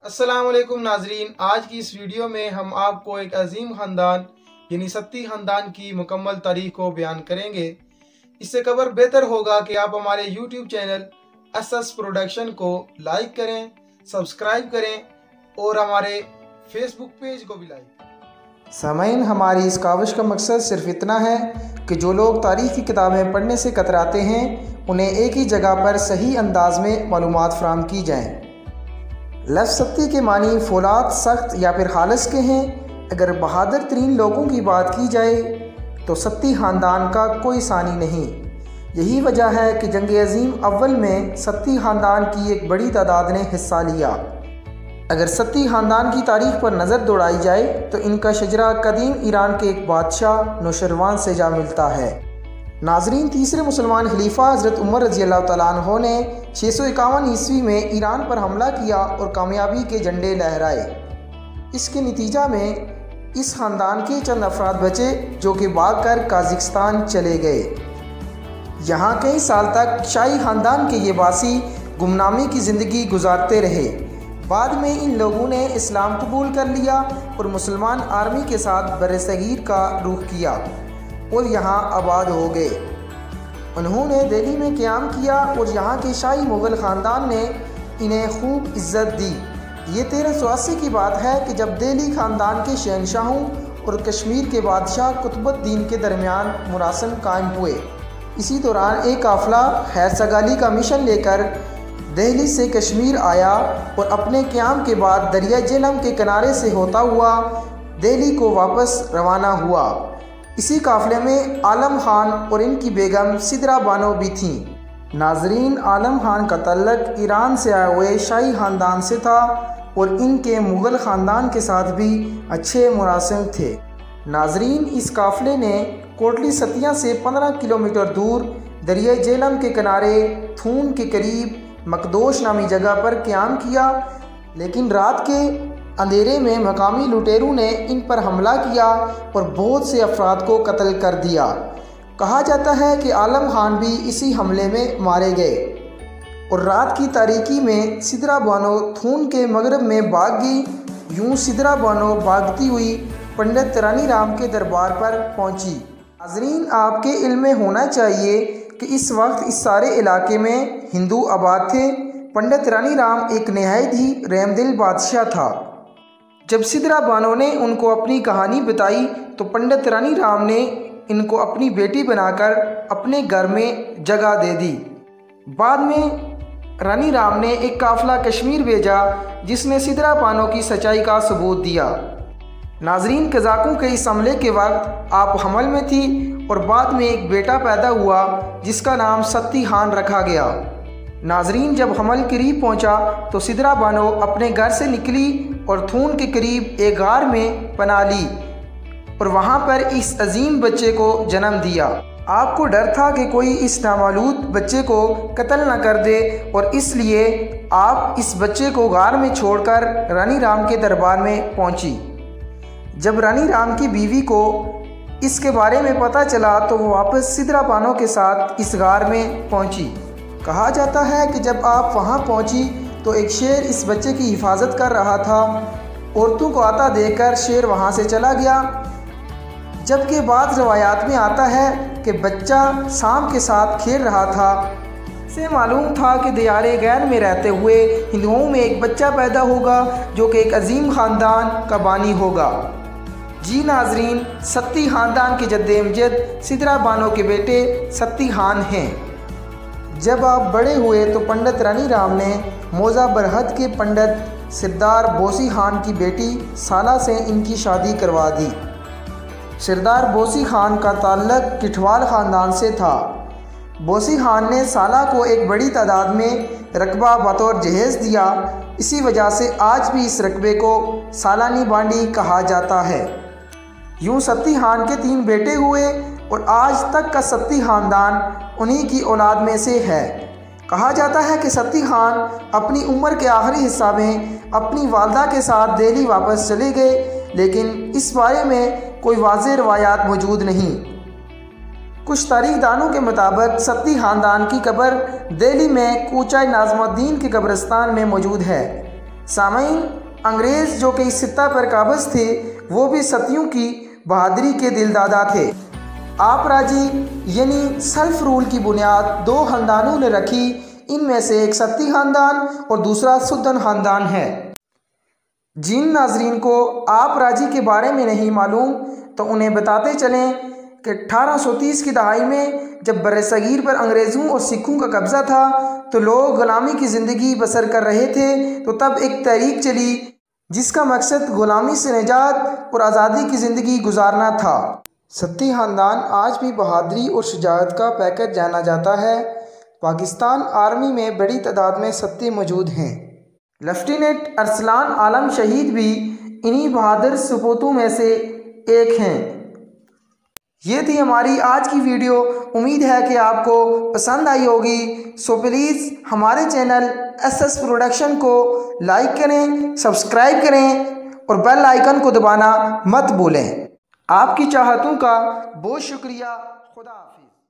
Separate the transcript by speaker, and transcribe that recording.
Speaker 1: अस्सलाम वालेकुम नाजरीन, आज की इस वीडियो में हम आपको एक अजीम ख़ानदान यानी सत्ती ख़ानदान की मुकम्मल तारीख को बयान करेंगे। इससे कबर बेहतर होगा कि आप हमारे यूट्यूब चैनल एसएस प्रोडक्शन को लाइक करें, सब्सक्राइब करें और हमारे फेसबुक पेज को भी लाइक। सामईन, हमारी इस काविश का मकसद सिर्फ इतना है कि जो लोग तारीख़ की किताबें पढ़ने से कतराते हैं उन्हें एक ही जगह पर सही अंदाज में मालूमात फराहम की जाएँ। लफ्ज़ सत्ती के मानी फौलाद, सख्त या फिर खालिस के हैं। अगर बहादुर तरीन लोगों की बात की जाए तो सत्ती ख़ानदान का कोई सानी नहीं। यही वजह है कि जंग अज़ीम अव्वल में सत्ती ख़ानदान की एक बड़ी तादाद ने हिस्सा लिया। अगर सत्ती ख़ानदान की तारीख़ पर नज़र दौड़ाई जाए तो इनका शजरा कदीम ईरान के एक बादशाह नौशरवान से जा मिलता है। नाजरीन, तीसरे मुसलमान खलीफा हज़रत उमर रज़ी अल्लाह तआला अन्हो ने 651 ईस्वी में ईरान पर हमला किया और कामयाबी के झंडे लहराए। इसके नतीजा में इस ख़ानदान के चंद अफराद बचे जो कि भागकर काज़ाकिस्तान चले गए। यहाँ कई साल तक शाही ख़ानदान के ये बासी गुमनामी की ज़िंदगी गुजारते रहे। बाद में इन लोगों ने इस्लाम कबूल कर लिया और मुसलमान आर्मी के साथ बरसगीर का रुख किया और यहाँ आबाद हो गए। उन्होंने दिल्ली में क़याम किया और यहाँ के शाही मुग़ल ख़ानदान ने इन्हें खूब इज़्ज़त दी। ये 1380 की बात है कि जब दिल्ली ख़ानदान के शहनशाहों और कश्मीर के बादशाह कुतुबुद्दीन के दरमियान मुरासन कायम हुए। इसी दौरान एक काफ़िला खैर सगाली का मिशन लेकर दिल्ली से कश्मीर आया और अपने क़याम के बाद दरिया जेहलम के किनारे से होता हुआ दिल्ली को वापस रवाना हुआ। इसी काफ़िले में आलम खान और इनकी बेगम सिदरा बानो भी थीं। नाजरीन, आलम खान का तल्लक ईरान से आए हुए शाही ख़ानदान से था और इनके मुग़ल ख़ानदान के साथ भी अच्छे मुरासिम थे। नाजरीन, इस काफ़िले ने कोटली सतिया से 15 किलोमीटर दूर दरिया जेहलम के किनारे थून के करीब मकदोश नामी जगह पर क़याम किया, लेकिन रात के अंधेरे में मकामी लुटेरों ने इन पर हमला किया और बहुत से अफराद को कत्ल कर दिया। कहा जाता है कि आलम खान भी इसी हमले में मारे गए और रात की तारीकी में सिदरा बानो थून के मगरब में भाग गई। यूं सिदरा बानो भागती हुई पंडित रानी राम के दरबार पर पहुंची। नाज़रीन, आपके इल्म में होना चाहिए कि इस वक्त इस सारे इलाके में हिंदू आबाद थे। पंडित रानी राम एक नहायत ही रहमदिल बादशाह था। जब सिदरा बानो ने उनको अपनी कहानी बताई तो पंडित रानी राम ने इनको अपनी बेटी बनाकर अपने घर में जगह दे दी। बाद में रानी राम ने एक काफ़िला कश्मीर भेजा जिसने सिदरा बानो की सच्चाई का सबूत दिया। नाजरीन, कज़ाकों के इस हमले के वक्त आप हमल में थी और बाद में एक बेटा पैदा हुआ जिसका नाम सत्ती खान रखा गया। नाजरीन, जब हमल करीब पहुंचा तो सिदरा बानो अपने घर से निकली और थून के करीब एक गार में पनाह ली और वहां पर इस अजीम बच्चे को जन्म दिया। आपको डर था कि कोई इस नामालूद बच्चे को कत्ल न कर दे और इसलिए आप इस बच्चे को गार में छोड़कर रानी राम के दरबार में पहुंची। जब रानी राम की बीवी को इसके बारे में पता चला तो वो वापस सिदरा बानो के साथ इस गार में पहुंची। कहा जाता है कि जब आप वहां पहुंची तो एक शेर इस बच्चे की हिफाजत कर रहा था। औरतों को आता देखकर शेर वहां से चला गया, जबकि बाद रवायात में आता है कि बच्चा सांप के साथ खेल रहा था। से मालूम था कि दियारे गैर में रहते हुए हिंदुओं में एक बच्चा पैदा होगा जो कि एक अजीम ख़ानदान का बानी होगा। जी नाजरीन, सत्ती ख़ानदान के जद्द-ए-अमजद सिदरा बानो के बेटे सत्ती खान हैं। जब आप बड़े हुए तो पंडित रानी राम ने मौजा बरहद के पंडित सरदार बोसी खान की बेटी साला से इनकी शादी करवा दी। सरदार बोसी खान का ताल्लुक किठवाल ख़ानदान से था। बोसी खान ने साला को एक बड़ी तादाद में रकबा बतौर जहेज़ दिया। इसी वजह से आज भी इस रकबे को सालानी बांडी कहा जाता है। यूँ सत्ती खान के 3 बेटे हुए और आज तक का सत्ती ख़ानदान उन्हीं की औलाद में से है। कहा जाता है कि सत्ती खान अपनी उम्र के आखिरी हिस्सा में अपनी वालदा के साथ दिल्ली वापस चले गए, लेकिन इस बारे में कोई वाज़ेह रवायात मौजूद नहीं। कुछ तारीखदानों के मुताबिक सत्ती ख़ानदान की कब्र दिल्ली में कूचा नाज़मुद्दीन के कब्रिस्तान में मौजूद है। सामईन, अंग्रेज़ जो कि इस सित्ता पर काबिज थे वो भी सत्तियों की बहादुरी के दिलदादा थे। आप राजी यानी सेल्फ रूल की बुनियाद दो ख़ानदानों ने रखी। इनमें से एक सत्ती ख़ानदान और दूसरा सुद्दन ख़ानदान है। जिन नाजरीन को आप राजी के बारे में नहीं मालूम तो उन्हें बताते चलें कि 1830 की दहाई में जब बर्रसगीर पर अंग्रेज़ों और सिखों का कब्ज़ा था तो लोग ग़ुलामी की ज़िंदगी बसर कर रहे थे। तो तब एक तहरीक चली जिसका मकसद ग़ुलामी से निजात और आज़ादी की ज़िंदगी गुजारना था। सत्ती ख़ानदान आज भी बहादुरी और शुजाअत का पैकर जाना जाता है। पाकिस्तान आर्मी में बड़ी तादाद में सत्ती मौजूद हैं। लेफ्टिनेंट अरसलान आलम शहीद भी इन्हीं बहादुर सपूतों में से एक हैं। ये थी हमारी आज की वीडियो। उम्मीद है कि आपको पसंद आई होगी। सो प्लीज़ हमारे चैनल एसएस प्रोडक्शन को लाइक करें, सब्सक्राइब करें और बेल आइकन को दबाना मत भूलें। आपकी चाहतों का बहुत शुक्रिया। खुदा हाफिज़।